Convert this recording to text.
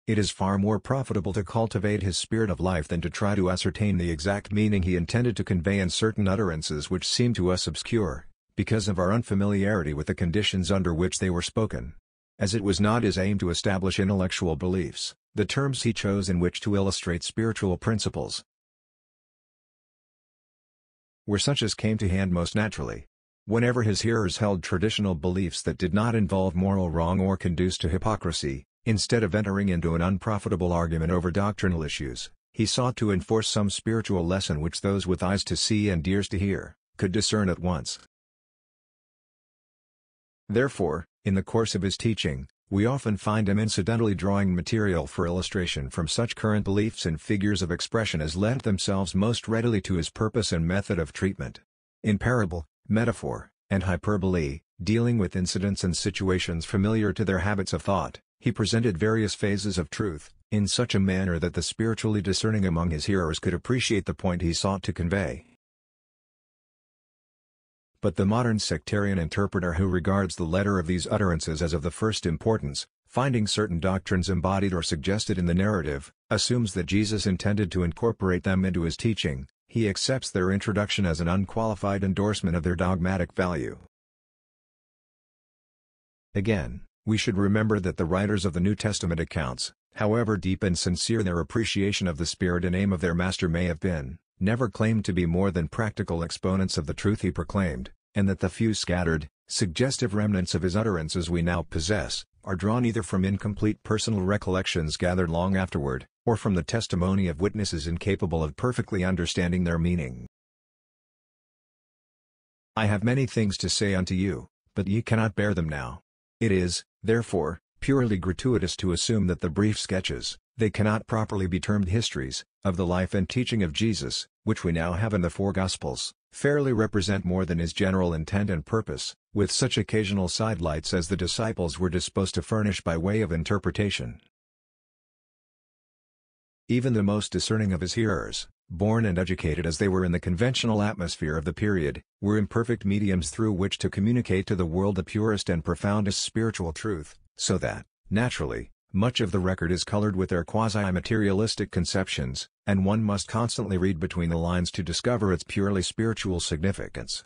It is far more profitable to cultivate his spirit of life than to try to ascertain the exact meaning he intended to convey in certain utterances which seem to us obscure, because of our unfamiliarity with the conditions under which they were spoken. As it was not his aim to establish intellectual beliefs, the terms he chose in which to illustrate spiritual principles were such as came to hand most naturally. Whenever his hearers held traditional beliefs that did not involve moral wrong or conduce to hypocrisy, instead of entering into an unprofitable argument over doctrinal issues, he sought to enforce some spiritual lesson which those with eyes to see and ears to hear could discern at once. Therefore, in the course of his teaching, we often find him incidentally drawing material for illustration from such current beliefs and figures of expression as lent themselves most readily to his purpose and method of treatment. In parable, metaphor, and hyperbole, dealing with incidents and situations familiar to their habits of thought, he presented various phases of truth, in such a manner that the spiritually discerning among his hearers could appreciate the point he sought to convey. But the modern sectarian interpreter who regards the letter of these utterances as of the first importance, finding certain doctrines embodied or suggested in the narrative, assumes that Jesus intended to incorporate them into his teaching. He accepts their introduction as an unqualified endorsement of their dogmatic value. Again, we should remember that the writers of the New Testament accounts, however deep and sincere their appreciation of the spirit and aim of their master may have been, never claimed to be more than practical exponents of the truth he proclaimed, and that the few scattered, suggestive remnants of his utterances we now possess, are drawn either from incomplete personal recollections gathered long afterward, or from the testimony of witnesses incapable of perfectly understanding their meaning. I have many things to say unto you, but ye cannot bear them now. It is, therefore, purely gratuitous to assume that the brief sketches, they cannot properly be termed histories, of the life and teaching of Jesus, which we now have in the four Gospels, fairly represent more than his general intent and purpose, with such occasional sidelights as the disciples were disposed to furnish by way of interpretation. Even the most discerning of his hearers, born and educated as they were in the conventional atmosphere of the period, were imperfect mediums through which to communicate to the world the purest and profoundest spiritual truth, so that, naturally, much of the record is colored with their quasi-materialistic conceptions, and one must constantly read between the lines to discover its purely spiritual significance.